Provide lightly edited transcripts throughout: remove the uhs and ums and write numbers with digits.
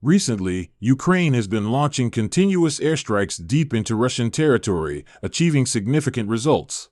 Recently, Ukraine has been launching continuous airstrikes deep into Russian territory, achieving significant results.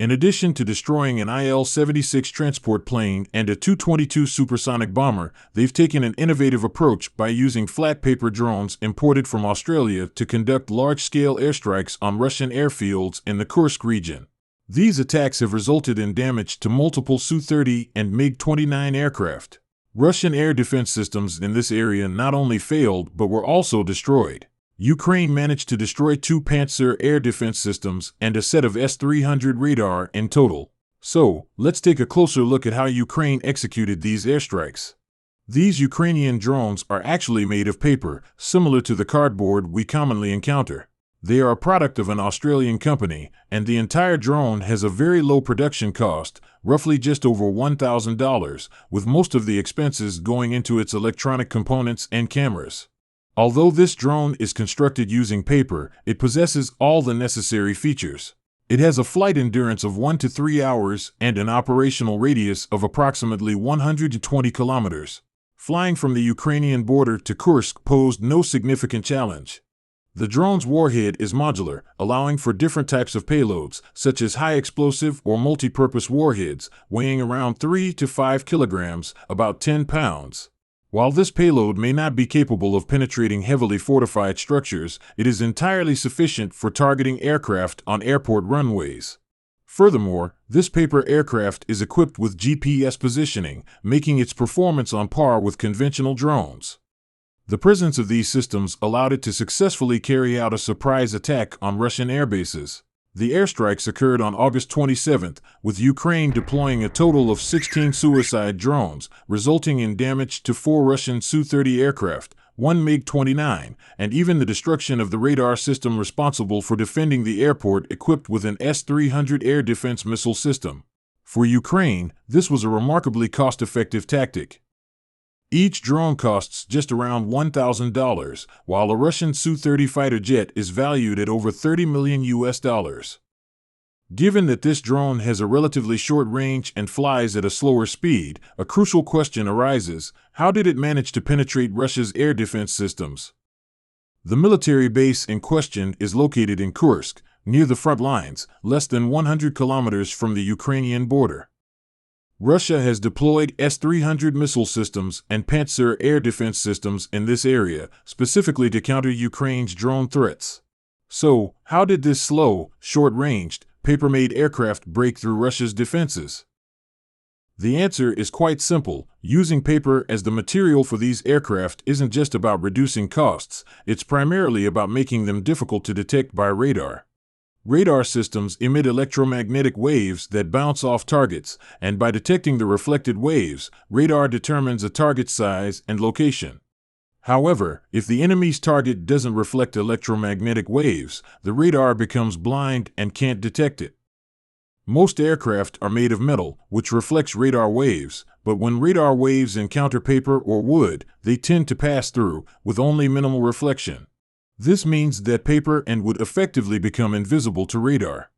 In addition to destroying an Il-76 transport plane and a Tu-22 supersonic bomber, they've taken an innovative approach by using flat paper drones imported from Australia to conduct large-scale airstrikes on Russian airfields in the Kursk region. These attacks have resulted in damage to multiple Su-30 and MiG-29 aircraft. Russian air defense systems in this area not only failed but were also destroyed. Ukraine managed to destroy 2 Pantsir air defense systems and a set of S-300 radar in total. So, let's take a closer look at how Ukraine executed these airstrikes. These Ukrainian drones are actually made of paper, similar to the cardboard we commonly encounter. They are a product of an Australian company, and the entire drone has a very low production cost, roughly just over $1,000, with most of the expenses going into its electronic components and cameras. Although this drone is constructed using paper, it possesses all the necessary features. It has a flight endurance of 1 to 3 hours and an operational radius of approximately 120 kilometers. Flying from the Ukrainian border to Kursk posed no significant challenge. The drone's warhead is modular, allowing for different types of payloads, such as high-explosive or multi-purpose warheads, weighing around 3 to 5 kilograms, about 10 pounds. While this payload may not be capable of penetrating heavily fortified structures, it is entirely sufficient for targeting aircraft on airport runways. Furthermore, this paper aircraft is equipped with GPS positioning, making its performance on par with conventional drones. The presence of these systems allowed it to successfully carry out a surprise attack on Russian airbases. The airstrikes occurred on August 27th, with Ukraine deploying a total of 16 suicide drones, resulting in damage to 4 Russian Su-30 aircraft, 1 MiG-29, and even the destruction of the radar system responsible for defending the airport equipped with an S-300 air defense missile system. For Ukraine, this was a remarkably cost-effective tactic. Each drone costs just around $1,000, while a Russian Su-30 fighter jet is valued at over $30 million. Given that this drone has a relatively short range and flies at a slower speed, a crucial question arises: how did it manage to penetrate Russia's air defense systems? The military base in question is located in Kursk, near the front lines, less than 100 kilometers from the Ukrainian border. Russia has deployed S-300 missile systems and Pantsir air defense systems in this area, specifically to counter Ukraine's drone threats. So, how did this slow, short-ranged, paper-made aircraft break through Russia's defenses? The answer is quite simple. Using paper as the material for these aircraft isn't just about reducing costs, it's primarily about making them difficult to detect by radar. Radar systems emit electromagnetic waves that bounce off targets, and by detecting the reflected waves, radar determines a target's size and location. However, if the enemy's target doesn't reflect electromagnetic waves, the radar becomes blind and can't detect it. Most aircraft are made of metal, which reflects radar waves, but when radar waves encounter paper or wood, they tend to pass through, with only minimal reflection. This means that paper and wood effectively become invisible to radar.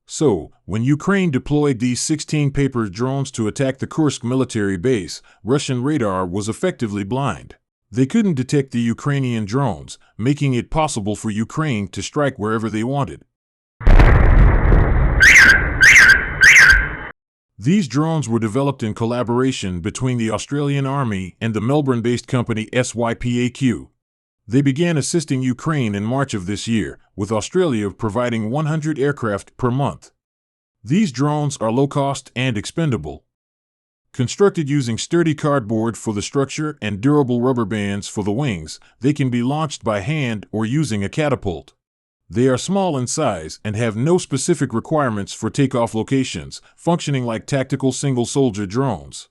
So, when Ukraine deployed these 16 paper drones to attack the Kursk military base, Russian radar was effectively blind. They couldn't detect the Ukrainian drones, making it possible for Ukraine to strike wherever they wanted. These drones were developed in collaboration between the Australian Army and the Melbourne-based company SYPAQ. They began assisting Ukraine in March of this year, with Australia providing 100 aircraft per month. These drones are low-cost and expendable. Constructed using sturdy cardboard for the structure and durable rubber bands for the wings, they can be launched by hand or using a catapult. They are small in size and have no specific requirements for takeoff locations, functioning like tactical single-soldier drones.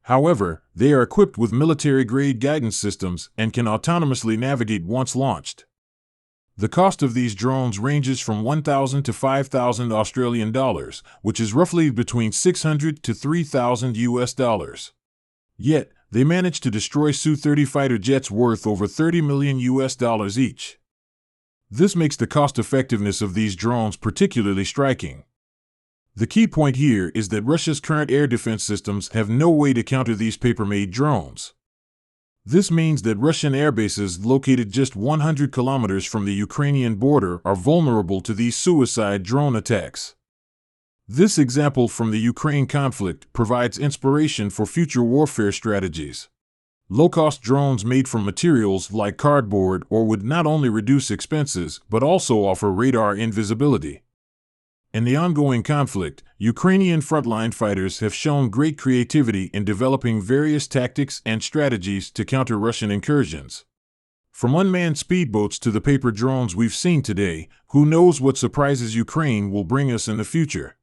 However, they are equipped with military-grade guidance systems and can autonomously navigate once launched. The cost of these drones ranges from $1,000 to $5,000 Australian dollars, which is roughly between $600 to $3,000 US. Yet, they managed to destroy Su-30 fighter jets worth over $30 million US each. This makes the cost-effectiveness of these drones particularly striking. The key point here is that Russia's current air defense systems have no way to counter these paper-made drones. This means that Russian airbases located just 100 kilometers from the Ukrainian border are vulnerable to these suicide drone attacks. This example from the Ukraine conflict provides inspiration for future warfare strategies. Low-cost drones made from materials like cardboard or wood not only reduce expenses but also offer radar invisibility. In the ongoing conflict, Ukrainian frontline fighters have shown great creativity in developing various tactics and strategies to counter Russian incursions. From unmanned speedboats to the paper drones we've seen today, who knows what surprises Ukraine will bring us in the future?